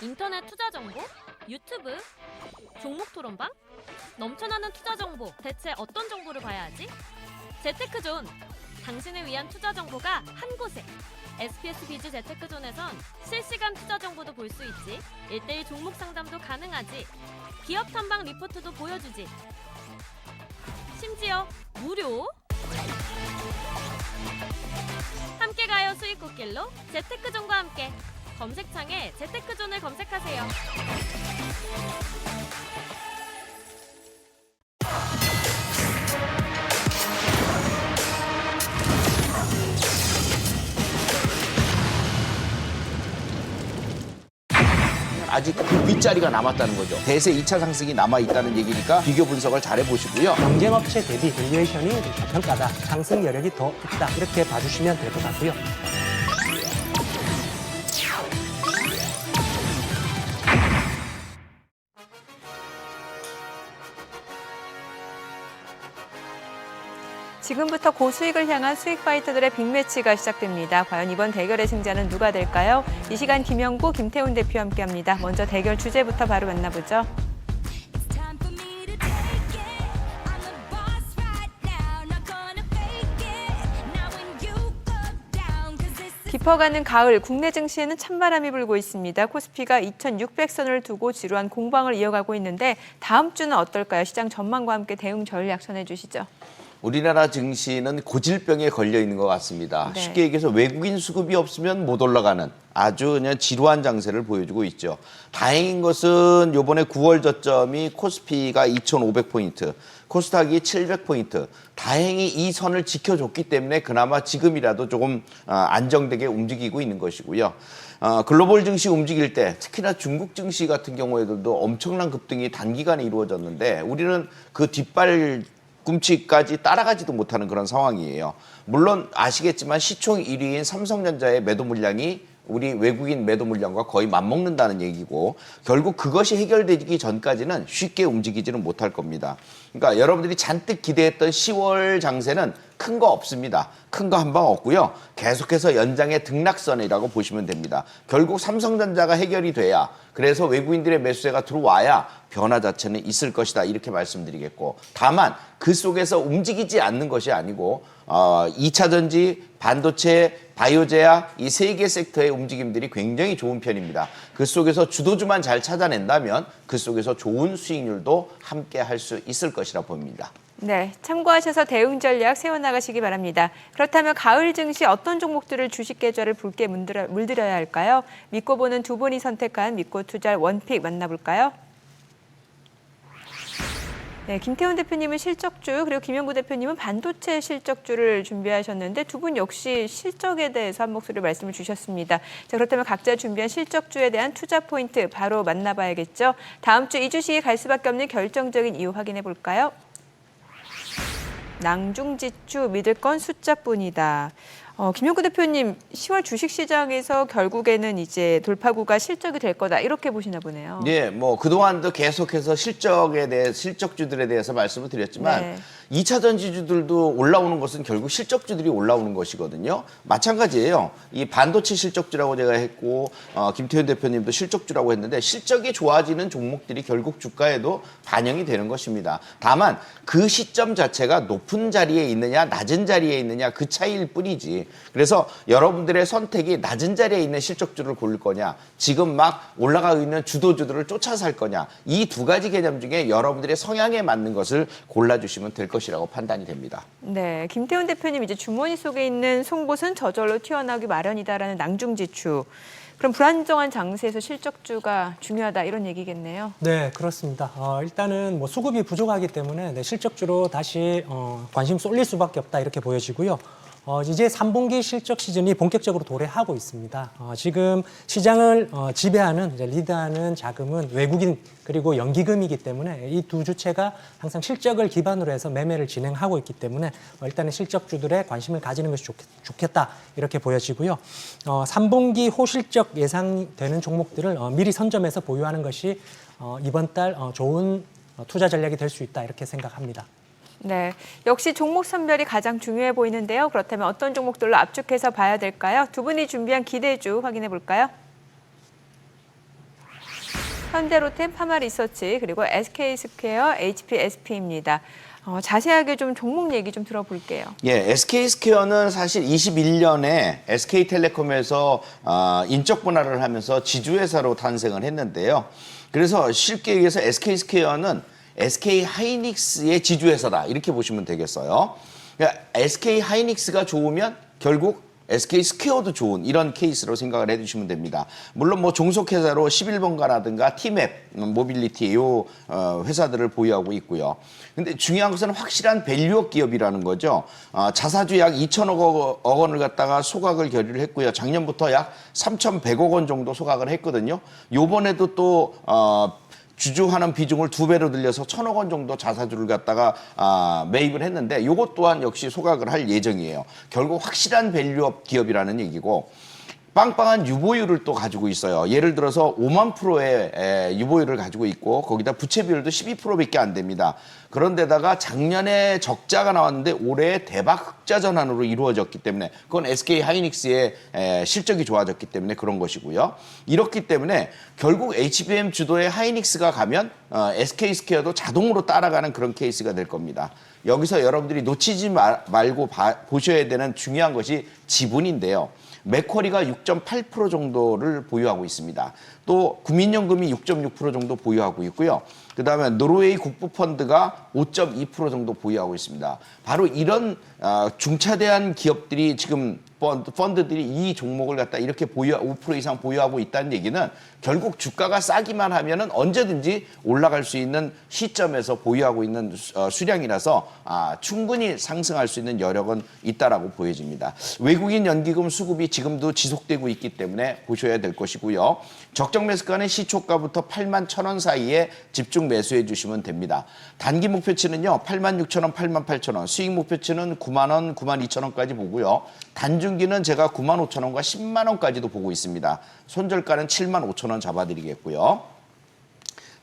인터넷 투자 정보? 유튜브? 종목 토론방? 넘쳐나는 투자 정보, 대체 어떤 정보를 봐야 하지? 재테크존! 당신을 위한 투자 정보가 한 곳에! SPS 비즈 재테크존에선 실시간 투자 정보도 볼 수 있지, 1:1 종목 상담도 가능하지, 기업 탐방 리포트도 보여주지, 심지어 무료! 함께 가요 수익 꽃길로 재테크존과 함께! 검색창에 재테크존을 검색하세요. 아직 그 윗자리가 남았다는 거죠. 대세 2차 상승이 남아있다는 얘기니까 비교 분석을 잘 해보시고요. 경쟁업체 대비 밸류에이션이 저평가다, 상승 여력이 더 있다, 이렇게 봐주시면 될 것 같고요. 지금부터 고수익을 향한 수익 파이터들의 빅매치가 시작됩니다. 과연 이번 대결의 승자는 누가 될까요? 이 시간 김영구, 김태훈 대표와 함께합니다. 먼저 대결 주제부터 바로 만나보죠. 깊어가는 가을, 국내 증시에는 찬바람이 불고 있습니다. 코스피가 2,600선을 두고 지루한 공방을 이어가고 있는데 다음 주는 어떨까요? 시장 전망과 함께 대응 전략 전해주시죠. 우리나라 증시는 고질병에 걸려 있는 것 같습니다. 네. 쉽게 얘기해서 외국인 수급이 없으면 못 올라가는 아주 그냥 지루한 장세를 보여주고 있죠. 다행인 것은 이번에 9월 저점이 코스피가 2,500포인트, 코스닥이 700포인트. 다행히 이 선을 지켜줬기 때문에 그나마 지금이라도 조금 안정되게 움직이고 있는 것이고요. 글로벌 증시 움직일 때 특히나 중국 증시 같은 경우에도 엄청난 급등이 단기간에 이루어졌는데 우리는 그 뒷발 꿈치까지 따라가지도 못하는 그런 상황이에요. 물론 아시겠지만 시총 1위인 삼성전자의 매도 물량이 우리 외국인 매도 물량과 거의 맞먹는다는 얘기고 결국 그것이 해결되기 전까지는 쉽게 움직이지는 못할 겁니다. 그러니까 여러분들이 잔뜩 기대했던 10월 장세는 큰 거 없습니다. 큰 거 한 방 없고요. 계속해서 연장의 등락선이라고 보시면 됩니다. 결국 삼성전자가 해결이 돼야, 그래서 외국인들의 매수세가 들어와야 변화 자체는 있을 것이다, 이렇게 말씀드리겠고, 다만 그 속에서 움직이지 않는 것이 아니고 2차 전지, 반도체, 바이오제약 이 세 개 섹터의 움직임들이 굉장히 좋은 편입니다. 그 속에서 주도주만 잘 찾아낸다면 그 속에서 좋은 수익률도 함께 할 수 있을 것이라 봅니다. 네, 참고하셔서 대응 전략 세워나가시기 바랍니다. 그렇다면 가을 증시 어떤 종목들을 주식 계좌를 붉게 물들여야 할까요? 믿고 보는 두 분이 선택한 믿고 투자할 원픽 만나볼까요? 네, 김태훈 대표님은 실적주, 그리고 김영구 대표님은 반도체 실적주를 준비하셨는데 두 분 역시 실적에 대해서 한 목소리 말씀을 주셨습니다. 자, 그렇다면 각자 준비한 실적주에 대한 투자 포인트 바로 만나봐야겠죠. 다음 주 이 주식이 갈 수밖에 없는 결정적인 이유 확인해 볼까요? 낭중지추 믿을 건 숫자뿐이다. 김영구 대표님, 10월 주식시장에서 결국에는 이제 돌파구가 실적이 될 거다, 이렇게 보시나 보네요. 네, 뭐 그동안도 계속해서 실적주들에 대해서 말씀을 드렸지만 네. 2차 전지주들도 올라오는 것은 결국 실적주들이 올라오는 것이거든요. 마찬가지예요. 이 반도체 실적주라고 제가 했고 김태현 대표님도 실적주라고 했는데 실적이 좋아지는 종목들이 결국 주가에도 반영이 되는 것입니다. 다만 그 시점 자체가 높은 자리에 있느냐 낮은 자리에 있느냐 그 차이일 뿐이지. 그래서 여러분들의 선택이 낮은 자리에 있는 실적주를 고를 거냐, 지금 막 올라가고 있는 주도주들을 쫓아 살 거냐, 이 두 가지 개념 중에 여러분들의 성향에 맞는 것을 골라주시면 될 것이라고 판단이 됩니다. 네, 김태훈 대표님, 이제 주머니 속에 있는 송곳은 저절로 튀어나오기 마련이다라는 낭중지추. 그럼 불안정한 장세에서 실적주가 중요하다, 이런 얘기겠네요. 네, 그렇습니다. 일단은 뭐 수급이 부족하기 때문에 실적주로 다시 관심 쏠릴 수밖에 없다, 이렇게 보여지고요. 이제 3분기 실적 시즌이 본격적으로 도래하고 있습니다. 지금 시장을 지배하는, 이제 리드하는 자금은 외국인 그리고 연기금이기 때문에 이 두 주체가 항상 실적을 기반으로 해서 매매를 진행하고 있기 때문에 일단은 실적주들의 관심을 가지는 것이 좋겠다, 이렇게 보여지고요. 3분기 호실적 예상되는 종목들을 미리 선점해서 보유하는 것이 이번 달 좋은 투자 전략이 될 수 있다, 이렇게 생각합니다. 네, 역시 종목 선별이 가장 중요해 보이는데요. 그렇다면 어떤 종목들로 압축해서 봐야 될까요? 두 분이 준비한 기대주 확인해 볼까요? 현대로템, 파마리서치, 그리고 SK스퀘어, HPSP입니다. 자세하게 좀 종목 얘기 좀 들어볼게요. 예, SK스퀘어는 사실 21년에 SK텔레콤에서 인적 분할을 하면서 지주회사로 탄생을 했는데요. 그래서 쉽게 얘기해서 SK스퀘어는 SK하이닉스의 지주회사다 이렇게 보시면 되겠어요. 그러니까 SK하이닉스가 좋으면 결국 SK스퀘어도 좋은 이런 케이스로 생각을 해주시면 됩니다. 물론 뭐 종속회사로 11번가라든가 티맵, 모빌리티 요 회사들을 보유하고 있고요. 근데 중요한 것은 확실한 밸류업 기업이라는 거죠. 자사주 약 2천억 원을 갖다가 소각을 결의를 했고요. 작년부터 약 3,100억 원 정도 소각을 했거든요. 요번에도 또 주주하는 비중을 2배로 늘려서 1,000억 원 정도 자사주를 갖다가 매입을 했는데 이것 또한 역시 소각을 할 예정이에요. 결국 확실한 밸류업 기업이라는 얘기고 빵빵한 유보율을 또 가지고 있어요. 예를 들어서 5만 프로의 유보율을 가지고 있고 거기다 부채 비율도 12%밖에 안 됩니다. 그런데다가 작년에 적자가 나왔는데 올해 대박 흑자 전환으로 이루어졌기 때문에 그건 SK하이닉스의 실적이 좋아졌기 때문에 그런 것이고요. 이렇기 때문에 결국 HBM 주도의 하이닉스가 가면 SK스퀘어도 자동으로 따라가는 그런 케이스가 될 겁니다. 여기서 여러분들이 놓치지 말고 보셔야 되는 중요한 것이 지분인데요. 맥쿼리가 6.8% 정도를 보유하고 있습니다. 또 국민연금이 6.6% 정도 보유하고 있고요. 그다음에 노르웨이 국부펀드가 5.2% 정도 보유하고 있습니다. 바로 이런 중차대한 기업들이 지금 펀드들이 이 종목을 갖다 이렇게 5% 이상 보유하고 있다는 얘기는 결국 주가가 싸기만 하면은 언제든지 올라갈 수 있는 시점에서 보유하고 있는 수량이라서 충분히 상승할 수 있는 여력은 있다라고 보여집니다. 외국인 연기금 수급이 지금도 지속되고 있기 때문에 보셔야 될 것이고요. 적정 매수가는 시초가부터 81,000원 사이에 집중 매수해 주시면 됩니다. 단기 목표치는요. 86,000원, 88,000원, 수익 목표치는 9만 원, 92,000원까지 보고요. 단중기는 제가 95,000원과 10만 원까지도 보고 있습니다. 손절가는 75,000원 잡아드리겠고요.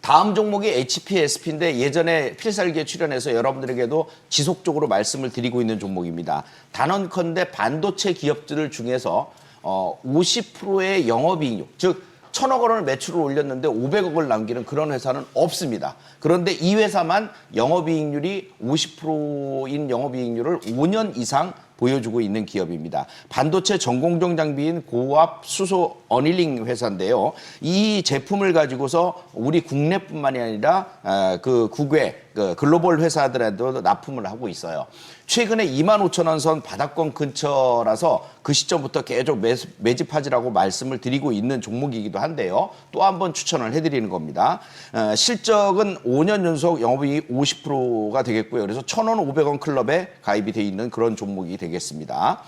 다음 종목이 HPSP인데 예전에 필살기에 출연해서 여러분들에게도 지속적으로 말씀을 드리고 있는 종목입니다. 단언컨대 반도체 기업들 중에서 50%의 영업이익률, 즉 1,000억 원을 매출을 올렸는데 500억을 남기는 그런 회사는 없습니다. 그런데 이 회사만 영업이익률이 50%인 영업이익률을 5년 이상 보여주고 있는 기업입니다. 반도체 전공정 장비인 고압 수소 어닐링 회사인데요. 이 제품을 가지고서 우리 국내뿐만이 아니라 그 국외 글로벌 회사들에도 납품을 하고 있어요. 최근에 25,000원 선 바닥권 근처라서 그 시점부터 계속 매집하지라고 말씀을 드리고 있는 종목이기도 한데요. 또 한 번 추천을 해드리는 겁니다. 실적은 5년 연속 영업이익 50%가 되겠고요. 그래서 1,000원, 500원 클럽에 가입이 돼 있는 그런 종목이 되겠습니다.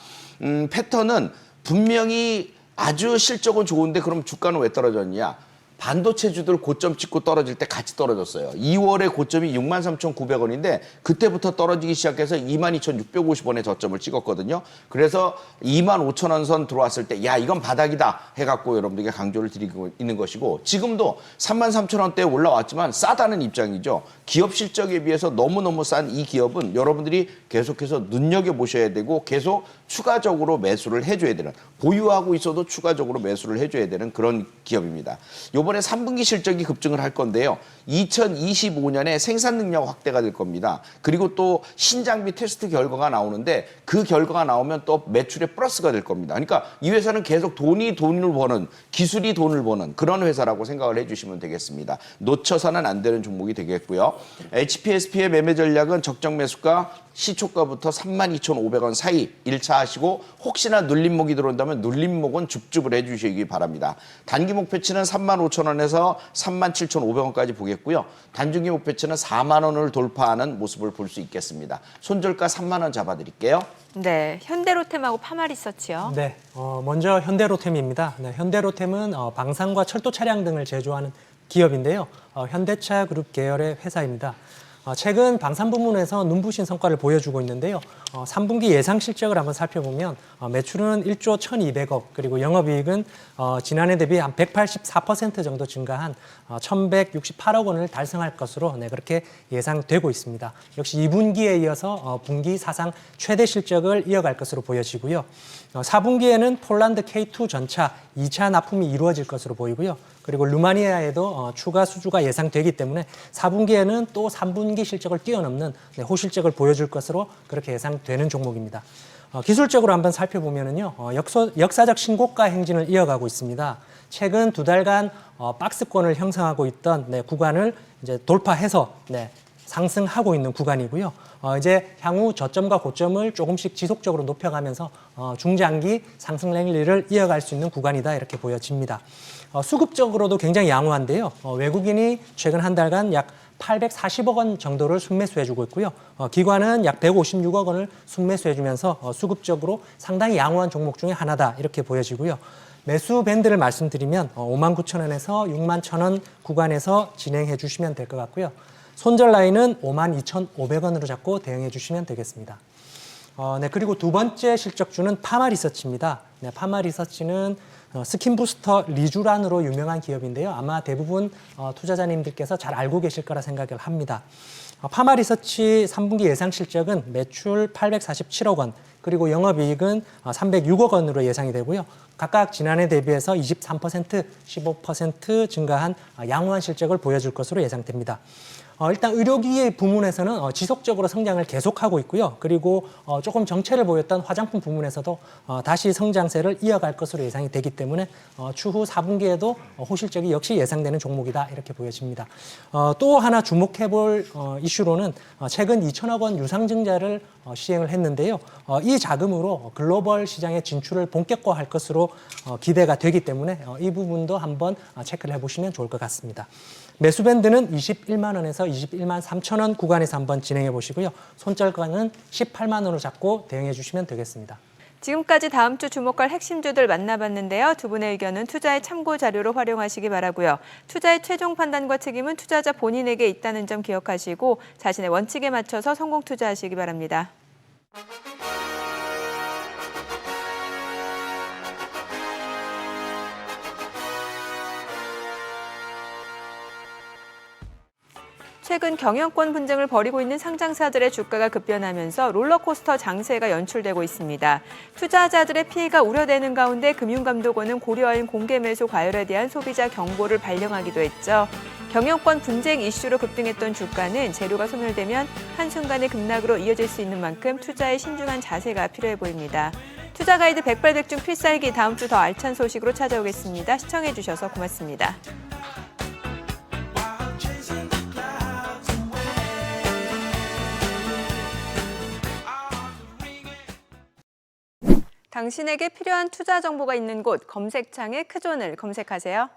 패턴은 분명히 아주 실적은 좋은데 그럼 주가는 왜 떨어졌냐? 반도체주들 고점 찍고 떨어질 때 같이 떨어졌어요. 2월에 고점이 63,900원인데 그때부터 떨어지기 시작해서 22,650원에 저점을 찍었거든요. 그래서 25,000원 선 들어왔을 때 야 이건 바닥이다 해갖고 여러분들에게 강조를 드리고 있는 것이고 지금도 33,000원대에 올라왔지만 싸다는 입장이죠. 기업 실적에 비해서 너무너무 싼 이 기업은 여러분들이 계속해서 눈여겨보셔야 되고 계속 추가적으로 매수를 해줘야 되는 보유하고 있어도 추가적으로 매수를 해줘야 되는 그런 기업입니다. 이번에 3분기 실적이 급증을 할 건데요. 2025년에 생산 능력 확대가 될 겁니다. 그리고 또 신장비 테스트 결과가 나오는데 그 결과가 나오면 또 매출에 플러스가 될 겁니다. 그러니까 이 회사는 계속 돈을 버는 기술이 돈을 버는 그런 회사라고 생각을 해주시면 되겠습니다. 놓쳐서는 안 되는 종목이 되겠고요. HPSP의 매매 전략은 적정 매수가 시초가부터 32,500원 사이 1차 하시고 혹시나 눌림목이 들어온다면 눌림목은 줍줍을 해주시기 바랍니다. 단기 목표치는 35,000원에서 37,500원까지 보겠고요. 단중기 목표치는 4만 원을 돌파하는 모습을 볼 수 있겠습니다. 손절가 3만 원 잡아드릴게요. 네, 현대로템하고 파마리서치요. 네, 먼저 현대로템입니다. 네, 현대로템은 방산과 철도 차량 등을 제조하는 기업인데요. 현대차 그룹 계열의 회사입니다. 최근 방산 부문에서 눈부신 성과를 보여주고 있는데요. 3분기 예상 실적을 한번 살펴보면 매출은 1조 1,200억 그리고 영업이익은 지난해 대비 한 184% 정도 증가한 1,168억 원을 달성할 것으로 그렇게 예상되고 있습니다. 역시 2분기에 이어서 분기 사상 최대 실적을 이어갈 것으로 보여지고요. 4분기에는 폴란드 K2 전차 2차 납품이 이루어질 것으로 보이고요. 그리고 루마니아에도 추가 수주가 예상되기 때문에 4분기에는 또 3분기 실적을 뛰어넘는 호실적을 보여줄 것으로 그렇게 예상되는 종목입니다. 기술적으로 한번 살펴보면요, 역사적 신고가 행진을 이어가고 있습니다. 최근 2달간 박스권을 형성하고 있던 구간을 이제 돌파해서 상승하고 있는 구간이고요. 이제 향후 저점과 고점을 조금씩 지속적으로 높여가면서 중장기 상승 랠리를 이어갈 수 있는 구간이다 이렇게 보여집니다. 수급적으로도 굉장히 양호한데요. 외국인이 최근 한 달간 약 840억 원 정도를 순매수해주고 있고요. 기관은 약 156억 원을 순매수해주면서 수급적으로 상당히 양호한 종목 중에 하나다 이렇게 보여지고요. 매수 밴드를 말씀드리면 59,000원에서 61,000원 구간에서 진행해 주시면 될 것 같고요. 손절 라인은 52,500원으로 잡고 대응해 주시면 되겠습니다. 그리고 두 번째 실적주는 파마리서치입니다. 파마리서치는 스킨부스터 리주란으로 유명한 기업인데요. 아마 대부분 투자자님들께서 잘 알고 계실 거라 생각을 합니다. 파마리서치 3분기 예상 실적은 매출 847억 원, 그리고 영업이익은 306억 원으로 예상이 되고요. 각각 지난해 대비해서 23%, 15% 증가한 양호한 실적을 보여줄 것으로 예상됩니다. 일단 의료기 부문에서는 지속적으로 성장을 계속하고 있고요. 그리고 조금 정체를 보였던 화장품 부문에서도 다시 성장세를 이어갈 것으로 예상이 되기 때문에 추후 4분기에도 호실적이 역시 예상되는 종목이다 이렇게 보여집니다. 또 하나 주목해볼 이슈로는 최근 2천억 원 유상증자를 시행을 했는데요. 이 자금으로 글로벌 시장의 진출을 본격화할 것으로 기대가 되기 때문에 이 부분도 한번 체크를 해보시면 좋을 것 같습니다. 매수 밴드는 21만 원에서 21만 3천 원 구간에서 한번 진행해 보시고요. 손절가는 18만 원으로 잡고 대응해 주시면 되겠습니다. 지금까지 다음 주 주목할 핵심주들 만나봤는데요. 두 분의 의견은 투자의 참고 자료로 활용하시기 바라고요. 투자의 최종 판단과 책임은 투자자 본인에게 있다는 점 기억하시고 자신의 원칙에 맞춰서 성공 투자하시기 바랍니다. 최근 경영권 분쟁을 벌이고 있는 상장사들의 주가가 급변하면서 롤러코스터 장세가 연출되고 있습니다. 투자자들의 피해가 우려되는 가운데 금융감독원은 고려인 공개매수 과열에 대한 소비자 경보를 발령하기도 했죠. 경영권 분쟁 이슈로 급등했던 주가는 재료가 소멸되면 한순간의 급락으로 이어질 수 있는 만큼 투자에 신중한 자세가 필요해 보입니다. 투자 가이드 백발백중 필살기 다음 주 더 알찬 소식으로 찾아오겠습니다. 시청해 주셔서 고맙습니다. 당신에게 필요한 투자 정보가 있는 곳 검색창에 크존을 검색하세요.